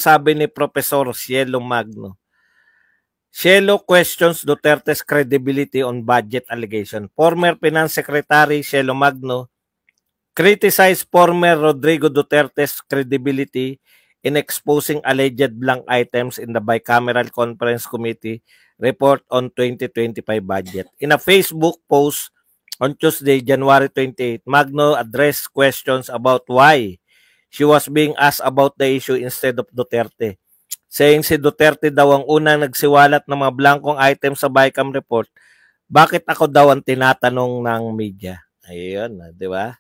sabi ni Professor Cielo Magno. Cielo questions Duterte's credibility on budget allegation. Former Finance Secretary Cielo Magno criticized former Rodrigo Duterte's credibility in exposing alleged blank items in the Bicameral Conference Committee report on 2025 budget. In a Facebook post on Tuesday, January 28, Magno addressed questions about why she was being asked about the issue instead of Duterte, saying si Duterte daw ang unang nagsiwalat ng mga blankong items sa Bicam report. Bakit ako daw ang tinatanong ng media? Ayun, di ba?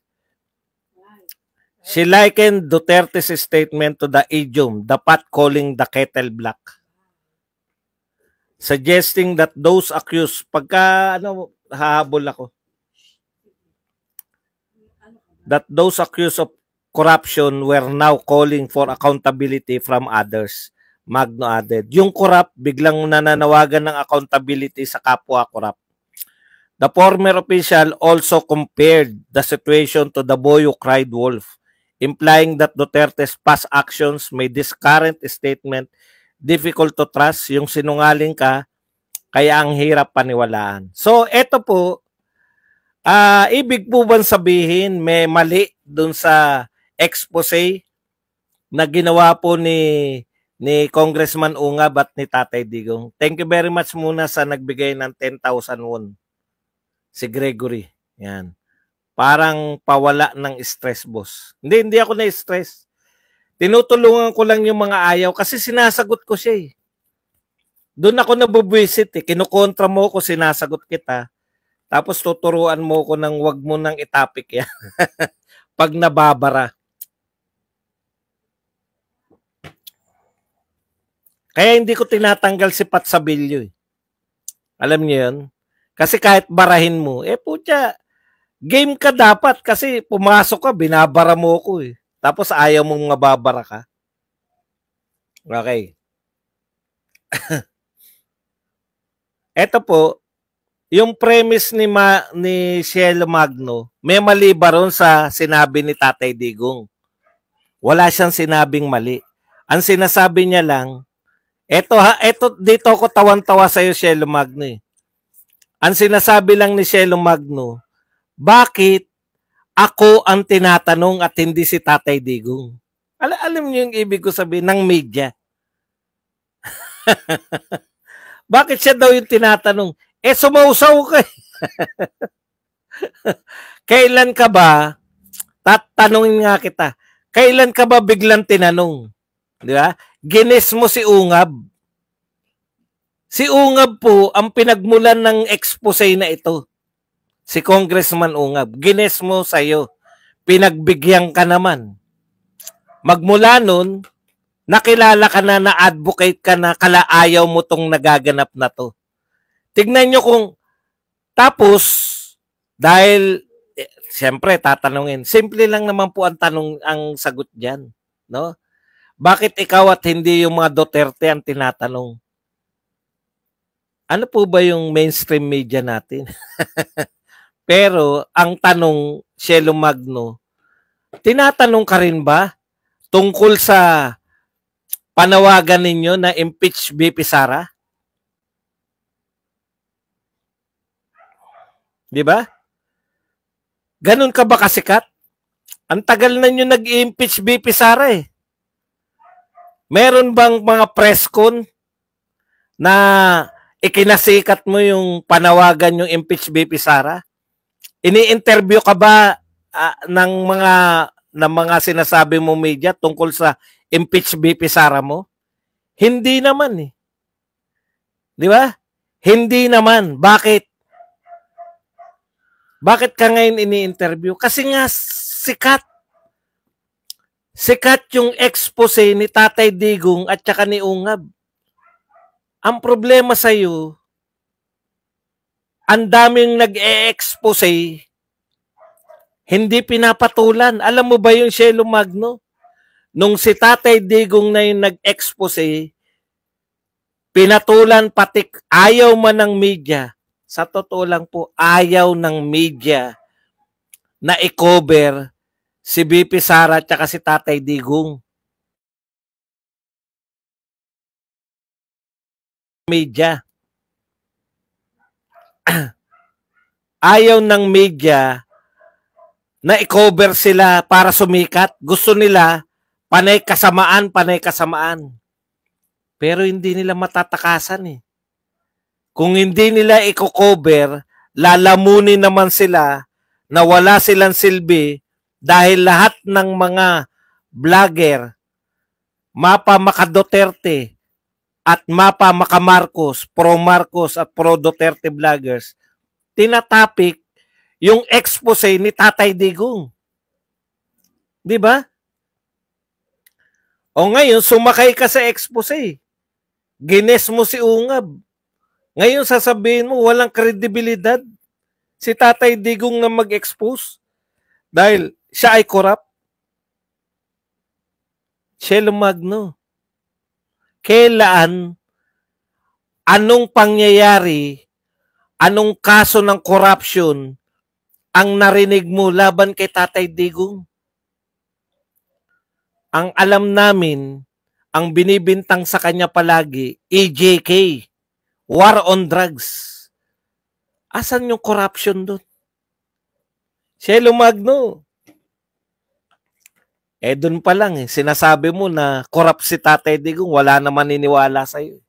She likened Duterte's statement to the idiom, the pot calling the kettle black, suggesting that those accused, hahabol ako, that those accused of corruption were now calling for accountability from others. Magno added, yung corrupt, biglang nananawagan ng accountability sa kapwa corrupt. The former official also compared the situation to the boy who cried wolf, implying that Duterte's past actions made this current statement difficult to trust. Yung sinungaling ka, kaya ang hirap paniwalaan. So, eto po, ibig po bang sabihin may mali dun sa expose na ginawa po ni Congressman Ungab at ni Tatay Digong? Thank you very much muna sa nagbigay ng 10,000 won. Si Gregory. Yan. Parang pawala ng stress, boss. Hindi ako na-stress. Tinutulungan ko lang yung mga ayaw kasi sinasagot ko siya eh. Doon ako nabubwisit eh. Kinukontra mo ko, sinasagot kita. Tapos tuturuan mo ko ng wag mo nang itapik yan. Pag nababara. Kaya hindi ko tinatanggal si Pat Sabilio eh. Alam niyo yun? Kasi kahit barahin mo, putya, game ka dapat kasi pumasok ka, binabara mo ko eh. Tapos ayaw mong mababara ka. Okay. Ito po, yung premise ni Cielo Magno, may mali ba ron sa sinabi ni Tatay Digong? Wala siyang sinabing mali. Ang sinasabi niya lang, dito ako tawan-tawa sa iyo, Cielo Magno eh. Ang sinasabi lang ni Cielo Magno, bakit ako ang tinatanong at hindi si Tatay Digong? Alam niyo yung ibig ko sabihin ng media. Bakit siya daw yung tinatanong? Sumausaw ka eh. Kailan ka ba, tatanungin nga kita, kailan ka ba biglang tinanong? Di ba? Gines mo si Ungab. Si Ungab po ang pinagmulan ng expose na ito. Si Congressman Ungab. Gines mo sa'yo. Pinagbigyan ka naman. Magmula nun, nakilala ka na advocate ka na kalaayaw mo tong nagaganap na to. Tignan nyo kung tapos, dahil siyempre tatanungin, simple lang naman po ang sagot dyan. No? Bakit ikaw at hindi yung mga Duterte ang tinatanong? Ano po ba yung mainstream media natin? Pero ang tanong, Cielo Magno, tinatanong ka rin ba tungkol sa panawagan ninyo na impeach BP Sara? Di ba? Ganun ka ba kasikat? Ang tagal na nyo nag-impeach BP Sara eh. Meron bang mga press con na ikinasikat mo yung panawagan yung impeach BP Sara? Ini-interview ka ba ng mga sinasabi mo media tungkol sa impeach BP Sara mo? Hindi naman eh. Di ba? Hindi naman. Bakit? Bakit ka ngayon ini-interview? Kasi nga sikat. Sikat yung expose ni Tatay Digong at saka ni Ungab. Ang problema sa iyo, ang daming nag-e-expose, hindi pinapatulan. Alam mo ba yung Cielo Magno? Nung si Tatay Digong na yung nag-expose, pinatulan patik, ayaw man ng media. Sa totoo lang po, ayaw ng media na i-cover si BP Sara at saka si Tatay Digong. media. Ayaw ng media na i-cover sila para sumikat. Gusto nila panay kasamaan. Pero hindi nila matatakasan eh. Kung hindi nila i-cover, lalamunin naman sila na wala silang silbi dahil lahat ng mga vlogger, mapa Maka Duterte at mapa Maka Marcos, pro Marcos at pro Duterte vloggers, tinatapik yung expose ni Tatay Digong. Di ba? O ngayon, sumakay ka sa expose. Gines mo si Ungab. Ngayon sasabihin mo, walang kredibilidad si Tatay Digong na mag-expose dahil siya ay corrupt. Shelo Magno. Kailan, anong pangyayari, anong kaso ng corruption ang narinig mo laban kay Tatay Digong? Ang alam namin, ang binibintang sa kanya palagi, EJK, War on Drugs. Asan yung corruption doon? Shelo Magno. Doon pa lang sinasabi mo na corrupt si Tatay Digong, wala naman niniwala sa'yo.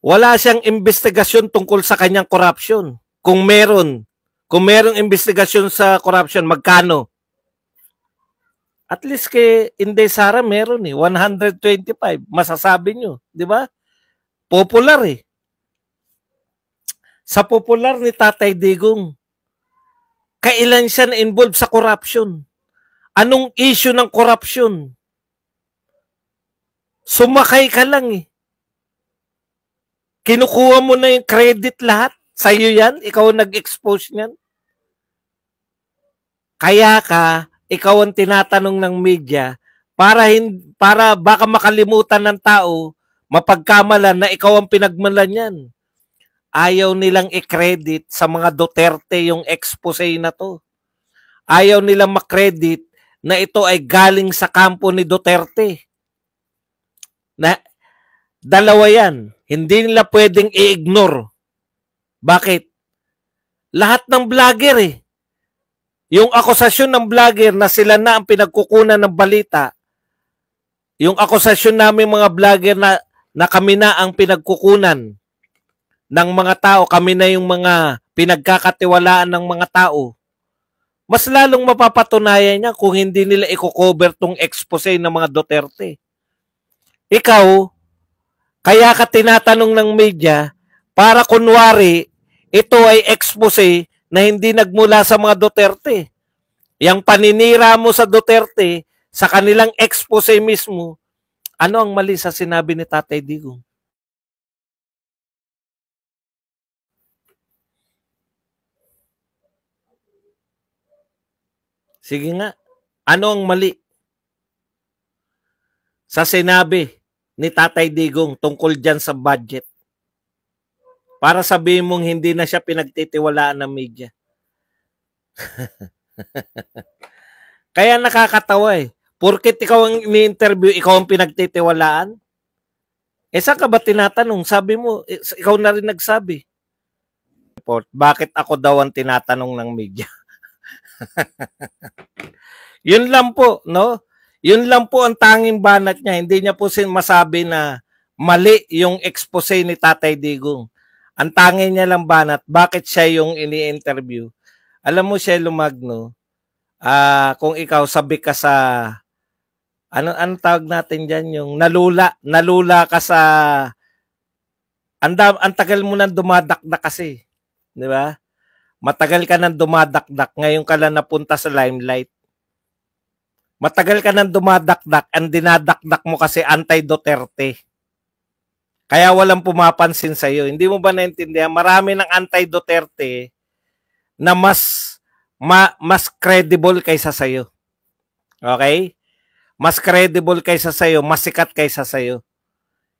Wala siyang investigasyon tungkol sa kanyang corruption. Kung merong investigasyon sa corruption, magkano? At least kay Inday Sara meron 125. Masasabi nyo, di ba? Popular Sa popular ni Tatay Digong, kailan siya na-involve sa corruption? Anong issue ng corruption? Sumakay ka lang Kinukuha mo na yung credit lahat. Sa'yo yan? Ikaw nag-expose niyan? Kaya ikaw ang tinatanong ng media para baka makalimutan ng tao, mapagkamalan na ikaw ang pinagmulan niyan. Ayaw nilang i-credit sa mga Duterte yung expose na to. Ayaw nilang makredit na ito ay galing sa kampo ni Duterte. Na dalawa yan. Hindi nila pwedeng i-ignore. Bakit? Lahat ng vlogger Yung akusasyon ng vlogger na sila na ang pinagkukunan ng balita, yung akusasyon namin mga vlogger na kami na ang pinagkukunan ng mga tao, kami na yung mga pinagkakatiwalaan ng mga tao, mas lalong mapapatunayan niya kung hindi nila i-cover tong expose ng mga Duterte. Ikaw, kaya ka tinatanong ng media para kunwari ito ay expose na hindi nagmula sa mga Duterte. Yang paninira mo sa Duterte, sa kanilang expose mismo, ano ang mali sa sinabi ni Tatay Digong? Sige nga, ano ang mali sa sinabi ni Tatay Digong tungkol dyan sa budget? Para sabihin mong hindi na siya pinagtitiwalaan ng media. Kaya nakakatawa Porket ikaw ang ini-interview, ikaw ang pinagtitiwalaan? Saan ka ba tinatanong? Sabi mo, ikaw na rin nagsabi. Bakit ako daw ang tinatanong ng media? Yun lang po, no? Yun lang po ang tanging banat niya. Hindi niya po masabi na mali yung expose ni Tatay Digong. Ang tanging niya lang banat, bakit siya yung ini-interview? Alam mo, Shelo Magno, kung ikaw sabi ka sa, ano tawag natin dyan, yung nalula ka sa, ang tagal mo nang dumadakdak kasi, di ba? Matagal ka nang dumadakdak, ngayon ka lang napunta sa limelight. Matagal ka nang dumadakdak, ang dinadakdak mo kasi anti-Duterte. Kaya walang pumapansin sa'yo. Hindi mo ba naintindihan? Marami ng anti-Duterte na mas credible kaysa sa'yo. Okay? Mas credible kaysa sa'yo, mas sikat kaysa sa'yo.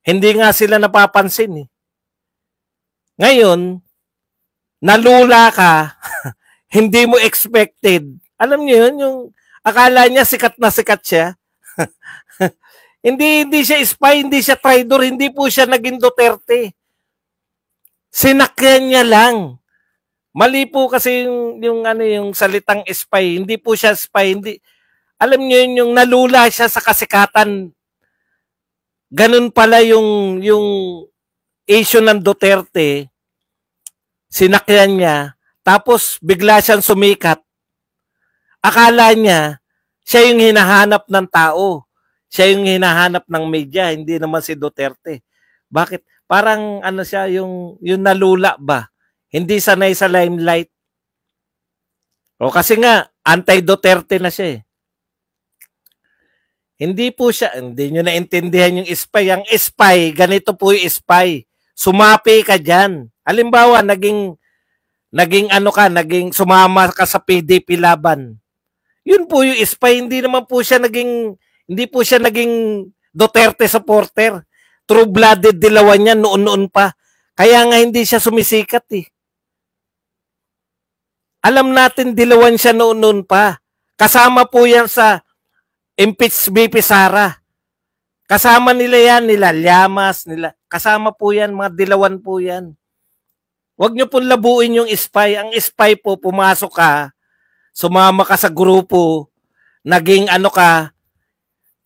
Hindi nga sila napapansin Ngayon, nalula ka, hindi mo expected. Alam niyo yun, yung akala niya sikat na sikat siya. Hindi siya spy, hindi siya traitor, hindi po siya naging Duterte. Sinakyan niya lang. Mali po kasi yung salitang spy, hindi po siya spy, hindi. Alam niyo yun, yung nalula siya sa kasikatan. Ganun pala yung issue ng Duterte, sinakyan niya, tapos bigla siyang sumikat. Akala niya, siya yung hinahanap ng tao. Siya yung hinahanap ng media, hindi naman si Duterte. Bakit? Parang ano siya, yung nalula ba? Hindi sanay sa limelight. O kasi nga, anti-Duterte na siya eh. Hindi po siya, hindi nyo naintindihan yung spy. Ang spy, ganito po yung spy. Sumapi ka dyan. Halimbawa, naging sumama ka sa PDP laban. Yun po yung spy, hindi po siya naging Duterte supporter. True-blooded dilawan niya noon-noon pa. Kaya nga hindi siya sumisikat eh. Alam natin dilawan siya noon-noon pa. Kasama po yan sa impeach BP Sara. Kasama nila yan, nila Llamas, kasama po yan, mga dilawan po yan. Huwag nyo pong labuin yung spy. Ang spy po, pumasok ka, sumama ka sa grupo, naging ano ka,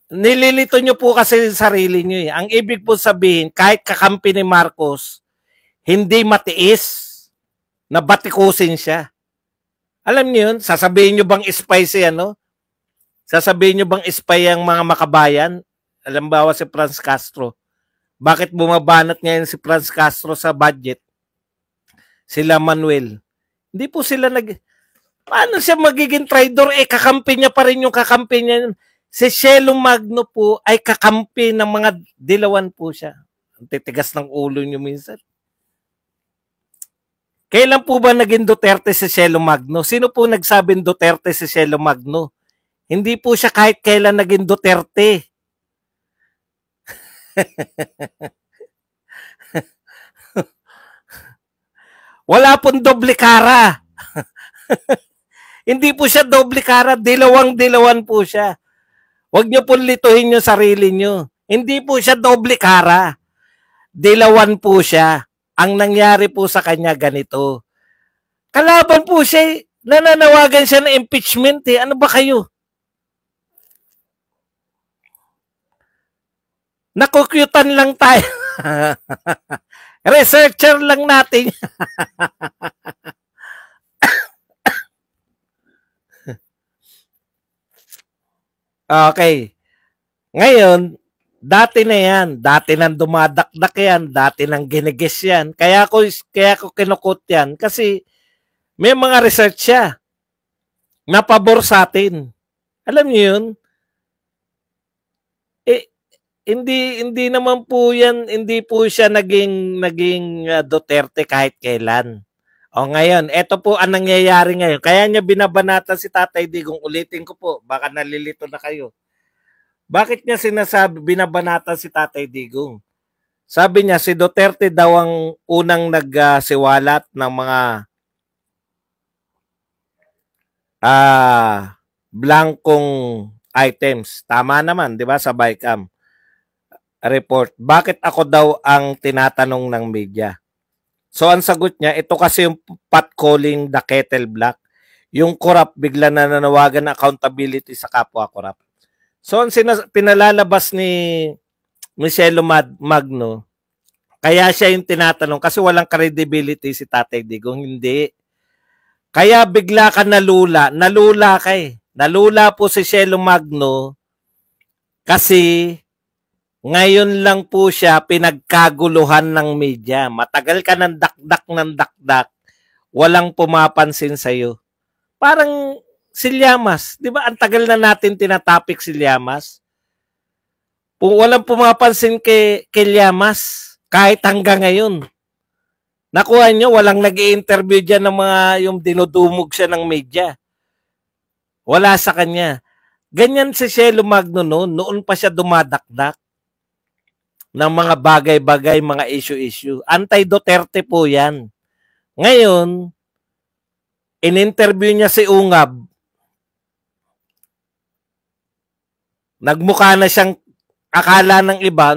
nililito nyo po kasi sarili nyo eh. Ang ibig po sabihin, kahit kakampi ni Marcos, hindi matiis na batikusin siya. Alam niyo yun? Sasabihin nyo bang spy siya, no? Sasabihin nyo bang spy ang mga makabayan? Halimbawa si Franz Castro. Bakit bumabanat ngayon si Franz Castro sa budget? Sila Manuel. Hindi po sila Paano siya magiging traitor? Eh, kakampi niya pa rin yung kakampi niya. Si Cielo Magno po ay kakampi ng mga dilawan po siya. Ang titigas ng ulo niyo minsan. Kailan po ba naging Duterte si Cielo Magno? Sino po nagsabing Duterte si Cielo Magno? Hindi po siya kahit kailan naging Duterte. Wala pong doble kara. Hindi po siya doble kara. Dilawang-dilawan po siya. Huwag niyo pong lituhin yung sarili niyo. Hindi po siya doble kara. Dilawan po siya. Ang nangyari po sa kanya ganito. Kalaban po siya. Nananawagan siya ng impeachment eh. Ano ba kayo? Nakukyutan lang tayo. Researcher lang natin. Okay. Ngayon, dati na yan. Dati nang dumadakdak yan. Dati nang giniges yan. Kaya ko kinukot yan. Kasi may mga research siya na pabor sa atin. Alam niyo yun? Hindi naman po yan, hindi po siya naging Duterte kahit kailan. O ngayon, eto po ang nangyayari ngayon. Kaya niya binabanatan si Tatay Digong. Ulitin ko po, baka nalilito na kayo. Bakit niya binabanatan si Tatay Digong? Sabi niya, si Duterte daw ang unang nagsiwalat ng mga blankong items. Tama naman, di ba, sa BICAM report. Bakit ako daw ang tinatanong ng media? So, ang sagot niya, ito kasi yung pot calling the kettle black. Yung corrupt, bigla na nanawagan ng accountability sa kapwa corrupt. So, ang pinalalabas ni Cielo Magno, kaya siya yung tinatanong kasi walang credibility si Tatay Digong. Hindi. Kaya bigla ka nalula. Nalula ka eh. Nalula po si Cielo Magno kasi ngayon lang po siya pinagkaguluhan ng media. Matagal ka ng dakdak. Walang pumapansin sa'yo. Parang si Llamas. Di ba? Ang tagal na natin tinatopic si Llamas. Walang pumapansin kay Llamas. Kahit hanggang ngayon. Nakuha nyo, walang nag-i-interview dyan ng mga yung dinudumog siya ng media. Wala sa kanya. Ganyan si Cielo Magno noon pa siya dumadakdak ng mga bagay-bagay, mga issue-issue. Anti-Duterte po yan. Ngayon, in-interview niya si Ungab. Nagmukha na siyang akala ng iba,